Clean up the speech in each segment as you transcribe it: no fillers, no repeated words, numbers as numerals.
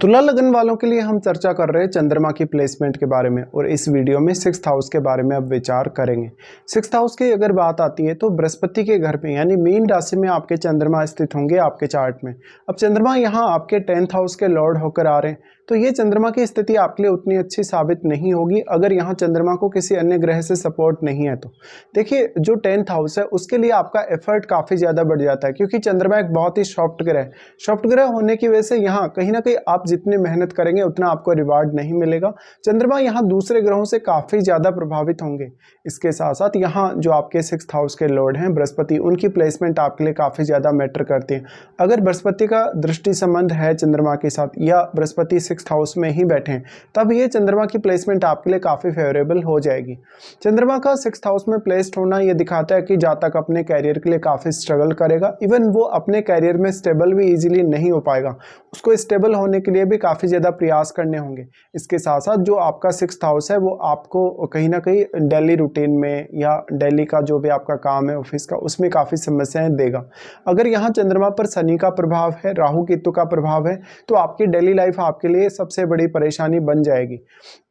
तुला लगन वालों के लिए हम चर्चा कर रहे हैं चंद्रमा की प्लेसमेंट के बारे में और इस वीडियो में सिक्स्थ हाउस के बारे में अब विचार करेंगे। सिक्स्थ हाउस की अगर बात आती है तो बृहस्पति के घर पे यानी मीन राशि में आपके चंद्रमा स्थित होंगे आपके चार्ट में। अब चंद्रमा यहाँ आपके 10th हाउस के लॉर्ड होकर आ रहे हैं, तो ये चंद्रमा की स्थिति आपके लिए उतनी अच्छी साबित नहीं होगी अगर यहाँ चंद्रमा को किसी अन्य ग्रह से सपोर्ट नहीं है तो। देखिए, जो 10th हाउस है उसके लिए आपका एफर्ट काफ़ी ज़्यादा बढ़ जाता है, क्योंकि चंद्रमा एक बहुत ही सॉफ्ट ग्रह है। सॉफ्ट ग्रह होने की वजह से यहाँ कहीं ना कहीं आप जितनी मेहनत करेंगे उतना आपको रिवार्ड नहीं मिलेगा। चंद्रमा यहाँ दूसरे ग्रहों से काफ़ी ज़्यादा प्रभावित होंगे। इसके साथ साथ यहाँ जो आपके 6th हाउस के लॉर्ड हैं बृहस्पति, उनकी प्लेसमेंट आपके लिए काफ़ी ज़्यादा मैटर करती है। अगर बृहस्पति का दृष्टि संबंध है चंद्रमा के साथ या बृहस्पति 6th हाउस में ही बैठे हैं, तब ये चंद्रमा की प्लेसमेंट आपके लिए काफ़ी फेवरेबल हो जाएगी। चंद्रमा का 6th हाउस में प्लेस्ड होना ये दिखाता है कि जातक अपने कैरियर के लिए काफ़ी स्ट्रगल करेगा। इवन वो अपने कैरियर में स्टेबल भी इजीली नहीं हो पाएगा, उसको स्टेबल होने के लिए भी काफ़ी ज़्यादा प्रयास करने होंगे। इसके साथ साथ जो आपका 6th हाउस है वो आपको कहीं ना कहीं डेली रूटीन में या डेली का जो भी आपका काम है ऑफिस का, उसमें काफ़ी समस्याएं देगा। अगर यहाँ चंद्रमा पर शनि का प्रभाव है, राहु केतु का प्रभाव है, तो आपकी डेली लाइफ आपके लिए सबसे बड़ी परेशानी बन जाएगी।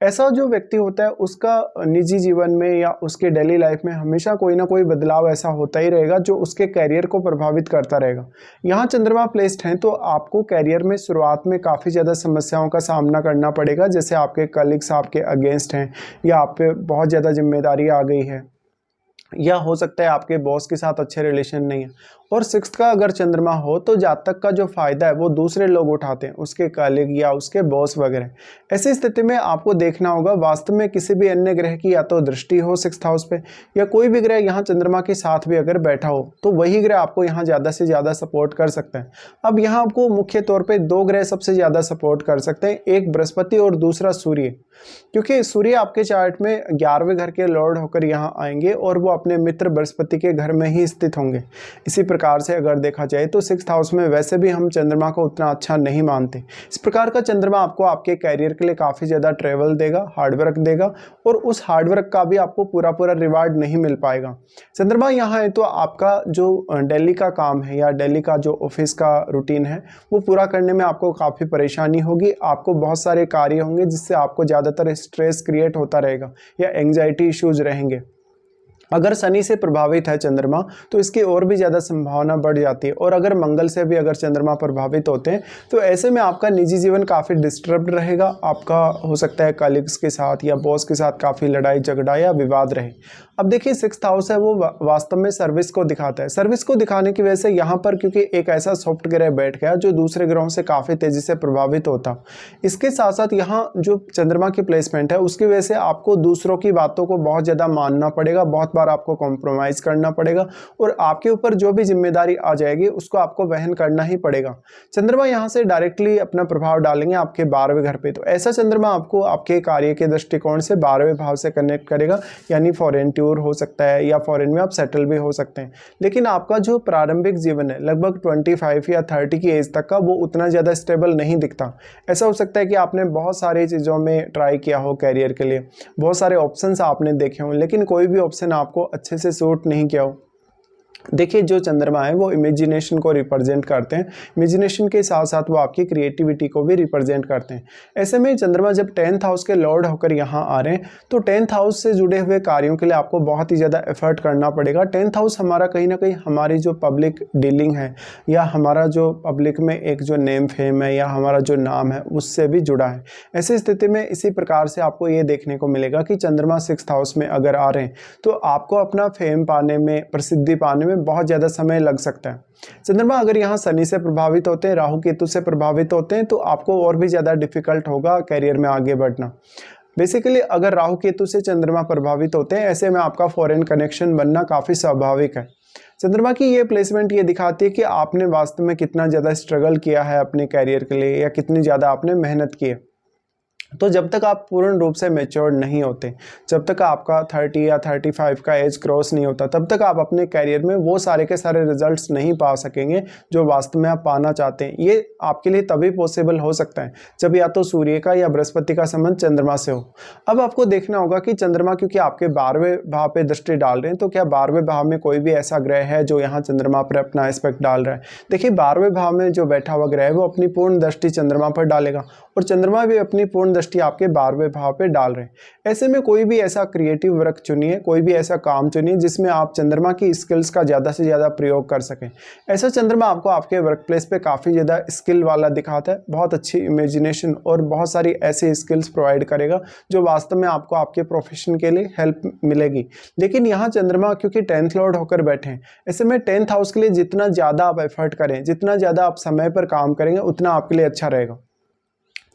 ऐसा जो व्यक्ति होता है उसका निजी जीवन में या उसके डेली लाइफ में हमेशा कोई ना कोई बदलाव ऐसा होता ही रहेगा जो उसके कैरियर को प्रभावित करता रहेगा। यहाँ चंद्रमा प्लेस्ड हैं तो आपको कैरियर में शुरुआत में काफ़ी ज़्यादा समस्याओं का सामना करना पड़ेगा, जैसे आपके कलीग्स आपके अगेंस्ट हैं या आप पे बहुत ज़्यादा जिम्मेदारी आ गई है, या हो सकता है आपके बॉस के साथ अच्छे रिलेशन नहीं है। और 6th का अगर चंद्रमा हो तो जातक का जो फायदा है वो दूसरे लोग उठाते हैं, उसके कलीग या उसके बॉस वगैरह। ऐसी स्थिति में आपको देखना होगा वास्तव में किसी भी अन्य ग्रह की या तो दृष्टि हो 6th हाउस पे, या कोई भी ग्रह यहाँ चंद्रमा के साथ भी अगर बैठा हो तो वही ग्रह आपको यहाँ ज़्यादा से ज़्यादा सपोर्ट कर सकता है। अब यहाँ आपको मुख्य तौर पर दो ग्रह सबसे ज़्यादा सपोर्ट कर सकते हैं, एक बृहस्पति और दूसरा सूर्य, क्योंकि सूर्य आपके चार्ट में 11वें घर के लॉर्ड होकर यहाँ आएंगे और वो अपने मित्र बृहस्पति के घर में ही स्थित होंगे। इसी प्रकार से अगर देखा जाए तो 6th हाउस में वैसे भी हम चंद्रमा को उतना अच्छा नहीं मानते। इस प्रकार का चंद्रमा आपको आपके कैरियर के लिए काफ़ी ज़्यादा ट्रेवल देगा, हार्डवर्क देगा, और उस हार्डवर्क का भी आपको पूरा पूरा रिवार्ड नहीं मिल पाएगा। चंद्रमा यहाँ है तो आपका जो डेली का काम है या डेली का जो ऑफिस का रूटीन है वो पूरा करने में आपको काफ़ी परेशानी होगी। आपको बहुत सारे कार्य होंगे जिससे आपको ज़्यादातर स्ट्रेस क्रिएट होता रहेगा या एंग्जाइटी इश्यूज रहेंगे। अगर शनि से प्रभावित है चंद्रमा तो इसकी और भी ज़्यादा संभावना बढ़ जाती है, और अगर मंगल से भी अगर चंद्रमा प्रभावित होते हैं तो ऐसे में आपका निजी जीवन काफ़ी डिस्टर्ब्ड रहेगा। आपका हो सकता है कलीग्स के साथ या बॉस के साथ काफ़ी लड़ाई झगड़ा या विवाद रहे। अब देखिए 6th हाउस है वो वास्तव में सर्विस को दिखाता है। सर्विस को दिखाने की वजह से यहाँ पर क्योंकि एक ऐसा सॉफ्ट ग्रह बैठ गया जो दूसरे ग्रहों से काफ़ी तेज़ी से प्रभावित होता, इसके साथ साथ यहाँ जो चंद्रमा की प्लेसमेंट है उसकी वजह से आपको दूसरों की बातों को बहुत ज़्यादा मानना पड़ेगा, बहुत बार आपको कॉम्प्रोमाइज़ करना पड़ेगा, और आपके ऊपर जो भी जिम्मेदारी आ जाएगी उसको आपको वहन करना ही पड़ेगा। चंद्रमा यहाँ से डायरेक्टली अपना प्रभाव डालेंगे आपके 12वें घर पे, तो ऐसा चंद्रमा आपको आपके कार्य के दृष्टिकोण से 12वें भाव से कनेक्ट करेगा, यानी फॉरेन टूर हो सकता है या फॉरेन में आप सेटल भी हो सकते हैं। लेकिन आपका जो प्रारंभिक जीवन है लगभग 25 या 30 की एज तक का, वो उतना ज़्यादा स्टेबल नहीं दिखता। ऐसा हो सकता है कि आपने बहुत सारी चीज़ों में ट्राई किया हो कैरियर के लिए, बहुत सारे ऑप्शंस आपने देखे हों, लेकिन कोई भी ऑप्शन आपको अच्छे से सूट नहीं किया हो। देखिए, जो चंद्रमा है वो इमेजिनेशन को रिप्रेजेंट करते हैं, इमेजिनेशन के साथ साथ वो आपकी क्रिएटिविटी को भी रिप्रेजेंट करते हैं। ऐसे में चंद्रमा जब 10th हाउस के लॉर्ड होकर यहाँ आ रहे हैं तो 10th हाउस से जुड़े हुए कार्यों के लिए आपको बहुत ही ज़्यादा एफर्ट करना पड़ेगा। 10th हाउस हमारा कहीं ना कहीं हमारी जो पब्लिक डीलिंग है या हमारा जो पब्लिक में एक जो नेम फेम है या हमारा जो नाम है उससे भी जुड़ा है। ऐसी स्थिति में इसी प्रकार से आपको ये देखने को मिलेगा कि चंद्रमा 6th हाउस में अगर आ रहे हैं तो आपको अपना फेम पाने में, प्रसिद्धि पाने में बहुत ज़्यादा समय लग सकता है। चंद्रमा अगर यहाँ शनि से प्रभावित होते हैं, राहु केतु से प्रभावित होते हैं, तो आपको और भी ज़्यादा डिफिकल्ट होगा कैरियर में आगे बढ़ना। बेसिकली अगर राहु केतु से चंद्रमा प्रभावित होते हैं ऐसे में आपका फॉरेन कनेक्शन बनना काफ़ी स्वाभाविक है। चंद्रमा की ये प्लेसमेंट ये दिखाती है कि आपने वास्तव में कितना ज़्यादा स्ट्रगल किया है अपने कैरियर के लिए या कितनी ज़्यादा आपने मेहनत की है। तो जब तक आप पूर्ण रूप से मैच्योर्ड नहीं होते, जब तक आपका 30 या 35 का एज क्रॉस नहीं होता, तब तक आप अपने करियर में वो सारे के सारे रिजल्ट्स नहीं पा सकेंगे जो वास्तव में आप पाना चाहते हैं। ये आपके लिए तभी पॉसिबल हो सकता है जब या तो सूर्य का या बृहस्पति का संबंध चंद्रमा से हो। अब आपको देखना होगा कि चंद्रमा क्योंकि आपके 12वें भाव पे दृष्टि डाल रहे हैं, तो क्या 12वें भाव में कोई भी ऐसा ग्रह है जो यहाँ चंद्रमा पर अपना एस्पेक्ट डाल रहा है। देखिए 12वें भाव में जो बैठा हुआ ग्रह है वो अपनी पूर्ण दृष्टि चंद्रमा पर डालेगा और चंद्रमा भी अपनी पूर्ण दृष्टि आपके 12वें भाव पे डाल रहे हैं। ऐसे में कोई भी ऐसा क्रिएटिव वर्क चुनिए, कोई भी ऐसा काम चुनिए जिसमें आप चंद्रमा की स्किल्स का ज़्यादा से ज़्यादा प्रयोग कर सकें। ऐसा चंद्रमा आपको आपके वर्क प्लेस पे काफ़ी ज़्यादा स्किल वाला दिखाता है, बहुत अच्छी इमेजिनेशन और बहुत सारी ऐसी स्किल्स प्रोवाइड करेगा जो वास्तव में आपको आपके प्रोफेशन के लिए हेल्प मिलेगी। लेकिन यहाँ चंद्रमा क्योंकि 10th लॉर्ड होकर बैठे हैं, ऐसे में 10th हाउस के लिए जितना ज़्यादा आप एफर्ट करें, जितना ज़्यादा आप समय पर काम करेंगे, उतना आपके लिए अच्छा रहेगा।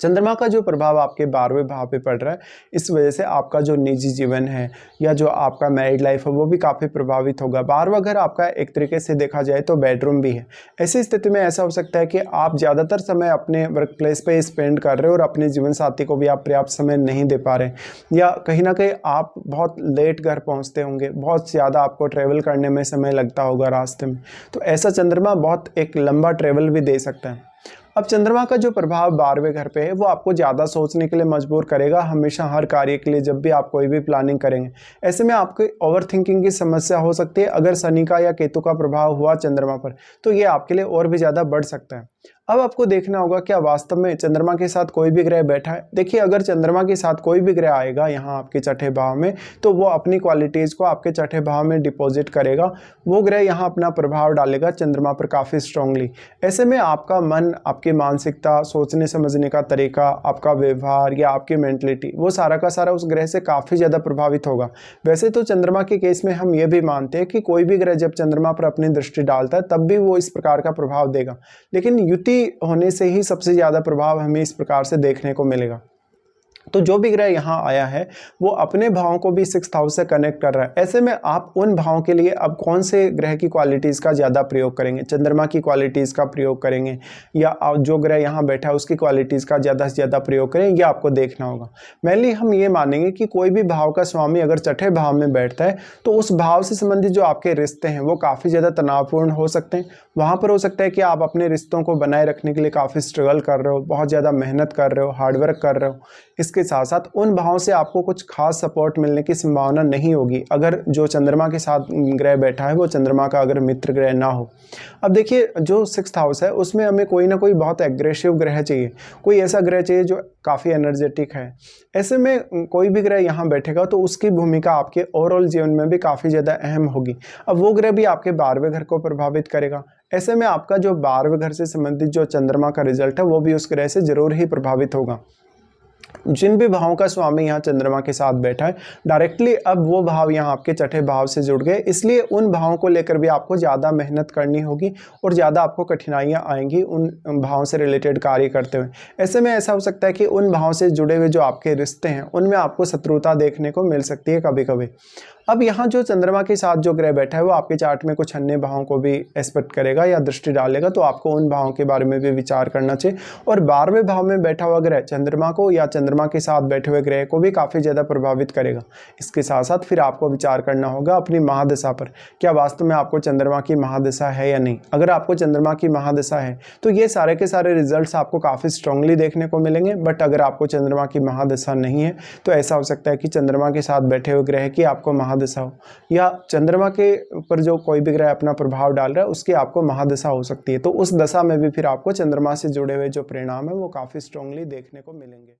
चंद्रमा का जो प्रभाव आपके 12वें भाव पे पड़ रहा है, इस वजह से आपका जो निजी जीवन है या जो आपका मैरिड लाइफ है वो भी काफ़ी प्रभावित होगा। 12वां घर आपका एक तरीके से देखा जाए तो बेडरूम भी है। ऐसी स्थिति में ऐसा हो सकता है कि आप ज़्यादातर समय अपने वर्क प्लेस पे स्पेंड कर रहे हो और अपने जीवन साथी को भी आप पर्याप्त समय नहीं दे पा रहे, या कहीं ना कहीं आप बहुत लेट घर पहुँचते होंगे, बहुत ज़्यादा आपको ट्रैवल करने में समय लगता होगा रास्ते में। तो ऐसा चंद्रमा बहुत एक लंबा ट्रैवल भी दे सकता है। अब चंद्रमा का जो प्रभाव 12वें घर पे है वो आपको ज़्यादा सोचने के लिए मजबूर करेगा हमेशा हर कार्य के लिए, जब भी आप कोई भी प्लानिंग करेंगे। ऐसे में आपको ओवर थिंकिंग की समस्या हो सकती है। अगर शनि का या केतु का प्रभाव हुआ चंद्रमा पर तो ये आपके लिए और भी ज़्यादा बढ़ सकता है। अब आपको देखना होगा क्या वास्तव में चंद्रमा के साथ कोई भी ग्रह बैठा है। देखिए अगर चंद्रमा के साथ कोई भी ग्रह आएगा यहाँ आपके छठे भाव में, तो वो अपनी क्वालिटीज़ को आपके छठे भाव में डिपॉजिट करेगा। वो ग्रह यहाँ अपना प्रभाव डालेगा चंद्रमा पर काफ़ी स्ट्रांगली। ऐसे में आपका मन, आपकी मानसिकता, सोचने समझने का तरीका, आपका व्यवहार या आपकी मेंटलिटी, वो सारा का सारा उस ग्रह से काफ़ी ज़्यादा प्रभावित होगा। वैसे तो चंद्रमा के केस में हम ये भी मानते हैं कि कोई भी ग्रह जब चंद्रमा पर अपनी दृष्टि डालता है तब भी वो इस प्रकार का प्रभाव देगा, लेकिन युति होने से ही सबसे ज़्यादा प्रभाव हमें इस प्रकार से देखने को मिलेगा। तो जो भी ग्रह यहाँ आया है वो अपने भावों को भी 6th हाउस से कनेक्ट कर रहा है। ऐसे में आप उन भावों के लिए अब कौन से ग्रह की क्वालिटीज़ का ज़्यादा प्रयोग करेंगे, चंद्रमा की क्वालिटीज़ का प्रयोग करेंगे या जो ग्रह यहाँ बैठा है उसकी क्वालिटीज़ का ज़्यादा से ज़्यादा प्रयोग करें, ये आपको देखना होगा। मेनली हम ये मानेंगे कि कोई भी भाव का स्वामी अगर छठे भाव में बैठता है तो उस भाव से संबंधित जो आपके रिश्ते हैं वो काफ़ी ज़्यादा तनावपूर्ण हो सकते हैं। वहाँ पर हो सकता है कि आप अपने रिश्तों को बनाए रखने के लिए काफ़ी स्ट्रगल कर रहे हो, बहुत ज़्यादा मेहनत कर रहे हो, हार्डवर्क कर रहे हो। इसके साथ साथ उन भावों से आपको कुछ खास सपोर्ट मिलने की संभावना नहीं होगी अगर जो चंद्रमा के साथ ग्रह बैठा है वो चंद्रमा का अगर मित्र ग्रह ना हो। अब देखिए जो 6th हाउस है उसमें हमें कोई ना कोई बहुत एग्रेसिव ग्रह चाहिए, कोई ऐसा ग्रह चाहिए जो काफ़ी एनर्जेटिक है। ऐसे में कोई भी ग्रह यहाँ बैठेगा तो उसकी भूमिका आपके ओवरऑल जीवन में भी काफ़ी ज़्यादा अहम होगी। अब वो ग्रह भी आपके 12वें घर को प्रभावित करेगा। ऐसे में आपका जो 12वें घर से संबंधित जो चंद्रमा का रिजल्ट है वो भी उस ग्रह से जरूर ही प्रभावित होगा। जिन भी भावों का स्वामी यहाँ चंद्रमा के साथ बैठा है डायरेक्टली अब वो भाव यहाँ आपके छठे भाव से जुड़ गए, इसलिए उन भावों को लेकर भी आपको ज़्यादा मेहनत करनी होगी और ज़्यादा आपको कठिनाइयाँ आएंगी उन भावों से रिलेटेड कार्य करते हुए। ऐसे में ऐसा हो सकता है कि उन भावों से जुड़े हुए जो आपके रिश्ते हैं उनमें आपको शत्रुता देखने को मिल सकती है कभी कभी। अब यहाँ जो चंद्रमा के साथ जो ग्रह बैठा है वो आपके चार्ट में कुछ अन्य भावों को भी एस्पेक्ट करेगा या दृष्टि डालेगा, तो आपको उन भावों के बारे में भी विचार करना चाहिए। और 12वें भाव में बैठा हुआ ग्रह चंद्रमा को या चंद्रमा के साथ बैठे हुए ग्रह को भी काफ़ी ज़्यादा प्रभावित करेगा। इसके साथ साथ फिर आपको विचार करना होगा अपनी महादशा पर, क्या वास्तव में आपको चंद्रमा की महादशा है या नहीं। अगर आपको चंद्रमा की महादशा है तो ये सारे के सारे रिजल्ट्स आपको काफ़ी स्ट्रांगली देखने को मिलेंगे। बट अगर आपको चंद्रमा की महादशा नहीं है तो ऐसा हो सकता है कि चंद्रमा के साथ बैठे हुए ग्रह की आपको महादशा हो, या चंद्रमा के ऊपर जो कोई भी ग्रह अपना प्रभाव डाल रहा है उसकी आपको महादशा हो सकती है। तो उस दशा में भी फिर आपको चंद्रमा से जुड़े हुए जो परिणाम है वो काफ़ी स्ट्रांगली देखने को मिलेंगे।